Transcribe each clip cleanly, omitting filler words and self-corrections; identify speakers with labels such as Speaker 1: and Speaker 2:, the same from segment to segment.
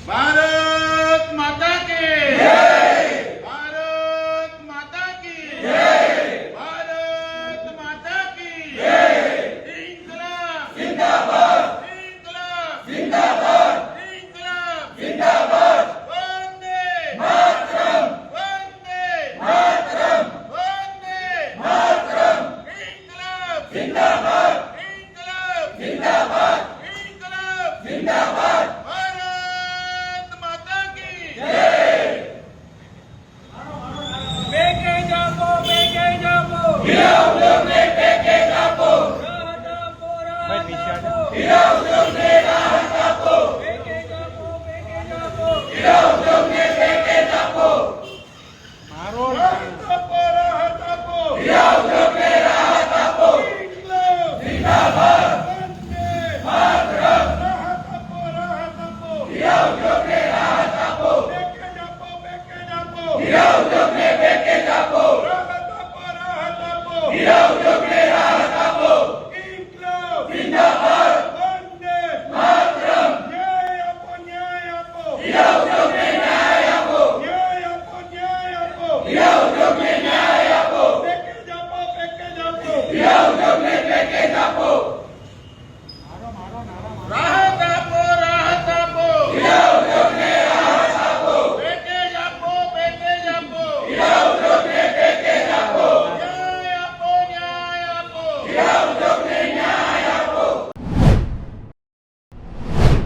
Speaker 1: भारत माता की जय, भारत माता की जय, भारत माता की जय, इंकलाब जिंदाबाद, इंकलाब जिंदाबाद, इंकलाब जिंदाबाद, वंदे मातरम, वंदे मातरम, वंदे मातरम, इंकलाब जिंदाबाद, इंकलाब जिंदाबाद, इंकलाब जिंदाबाद,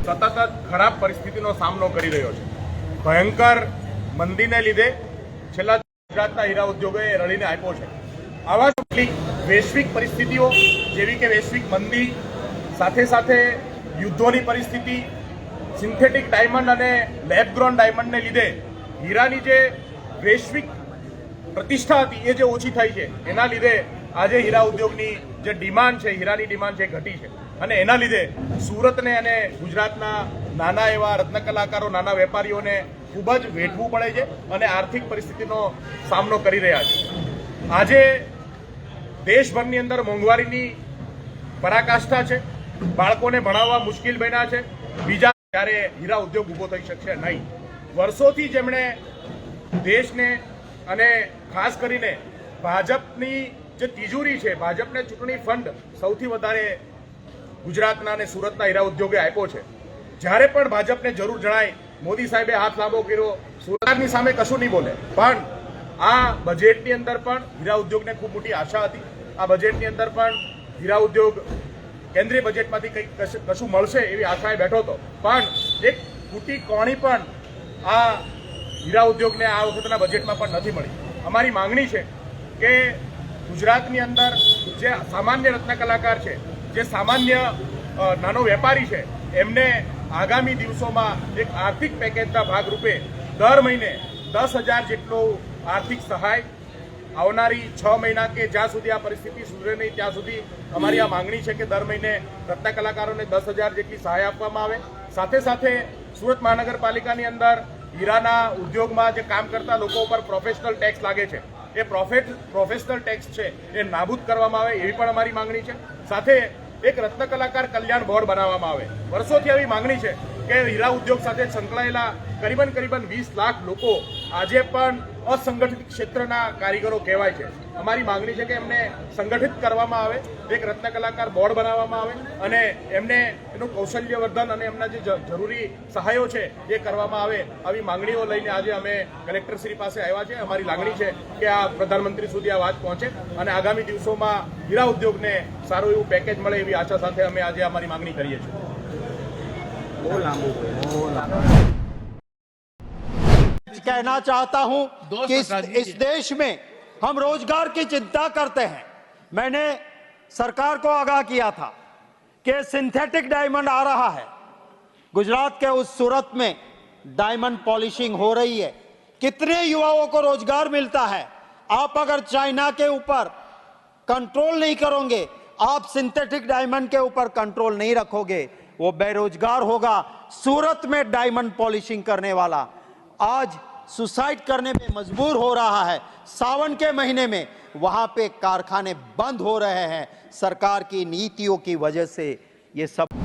Speaker 1: સતત ખરાબ પરિસ્થિતિનો સામનો કરી રહ્યો છે. ભયંકર મંદીને લીધે છેલ્લા ગુજરાતના હીરા ઉદ્યોગોએ રડીને આપ્યો છે. આવા વૈશ્વિક પરિસ્થિતિઓ જેવી કે વૈશ્વિક મંદી, સાથે સાથે યુદ્ધોની પરિસ્થિતિ, સિન્થેટિક ડાયમંડ અને લેબ ગ્રોન ડાયમંડને લીધે હીરાની જે વૈશ્વિક પ્રતિષ્ઠા હતી એ જે ઓછી થઈ છે, એના લીધે આજે હીરા ઉદ્યોગની જે ડિમાન્ડ છે, હીરાની ડિમાન્ડ છે, ઘટી છે. અને એના લીધે સુરતને અને ગુજરાતના નાના એવા રત્ન કલાકારો, નાના વેપારીઓને ખૂબ જ વેઠવું પડે છે અને આર્થિક પરિસ્થિતિનો સામનો કરી રહ્યા છે. આજે દેશભરની અંદર મોંઘવારીની પરાકાષ્ઠા છે, બાળકોને ભણાવવા મુશ્કેલ બન્યા છે. બીજા ત્યારે હીરા ઉદ્યોગ ઊભો થઈ શકશે નહીં. વર્ષોથી જેમણે દેશને અને ખાસ કરીને ભાજપની જે તિજોરી છે, ભાજપને ચૂંટણી ફંડ સૌથી વધારે ગુજરાતના અને સુરતના હીરા ઉદ્યોગે આપ્યો છે. જ્યારે પણ ભાજપને જરૂર જણાય, મોદી સાહેબે હાથ લાંબો કર્યો, સુરતની સામે કશું નહીં બોલે. પણ આ બજેટની અંદર પણ હીરા ઉદ્યોગને ખૂબ મોટી આશા હતી. આ બજેટની અંદર પણ હીરા ઉદ્યોગ કેન્દ્રીય બજેટમાંથી કંઈક કશું મળશે એવી આશાએ બેઠો હતો. પણ એક ફૂટી કોણી પણ આ હીરા ઉદ્યોગને આ વખતના બજેટમાં પણ નથી મળી. અમારી માંગણી છે કે ગુજરાતની અંદર જે સામાન્ય રત્ન કલાકાર છે, જે સામાન્ય નાનો વેપારી છે, એમને આગામી દિવસોમાં એક આર્થિક પેકેજના ભાગરૂપે દર મહિને 10,000 જેટલો આર્થિક સહાય આવનારી 6 મહિના કે જ્યાં સુધી આ પરિસ્થિતિ સુધરે નહીં ત્યાં સુધી અમારી આ માંગણી છે કે દર મહિને રત્ન કલાકારોને 10,000 જેટલી સહાય આપવામાં આવે. સાથે સાથે સુરત મહાનગરપાલિકાની અંદર હીરાના ઉદ્યોગમાં જે કામ કરતા લોકો ઉપર પ્રોફેશનલ ટેક્સ લાગે છે એ પ્રોફેશનલ ટેક્સ છે એ નાબૂદ કરવામાં આવે એવી પણ અમારી માંગણી છે. સાથે એક રત્ન કલાકાર કલ્યાણ બોર્ડ બનાવવામાં આવે. વર્ષોથી આવી માંગણી છે કે હીરા ઉદ્યોગ સાથે સંકળાયેલા કરીબન 20 લાખ લોકો આજે પણ અસંગઠિત ક્ષેત્રના કારીગરો કહેવાય છે. અમારી માંગણી છે કે એમને સંગઠિત કરવામાં આવે, એક રત્ન કલાકાર બોર્ડ બનાવવામાં આવે અને એમને એનું કૌશલ્યવર્ધન અને એમના જે જરૂરી સહાયો છે એ કરવામાં આવે. આવી માંગણીઓ લઈને આજે અમે કલેક્ટરશ્રી પાસે આવ્યા છે. અમારી લાગણી છે કે આ પ્રધાનમંત્રી સુધી આ વાત પહોંચે અને આગામી દિવસોમાં હીરા ઉદ્યોગને સારું એવું પેકેજ મળે એવી આશા સાથે અમે આજે અમારી માંગણી કરીએ છીએ.
Speaker 2: कहना चाहता हूं कि इस देश में हम रोजगार की चिंता करते हैं. मैंने सरकार को आगाह किया था कि सिंथेटिक डायमंड आ रहा है. गुजरात के उस सूरत में डायमंड पॉलिशिंग हो रही है. कितने युवाओं को रोजगार मिलता है. आप अगर चाइना के ऊपर कंट्रोल नहीं करोगे, आप सिंथेटिक डायमंड के ऊपर कंट्रोल नहीं रखोगे, वो बेरोजगार होगा. सूरत में डायमंड पॉलिशिंग करने वाला आज सुसाइड करने में मजबूर हो रहा है. सावन के महीने में वहां पे कारखाने बंद हो रहे हैं. सरकार की नीतियों की वजह से ये सब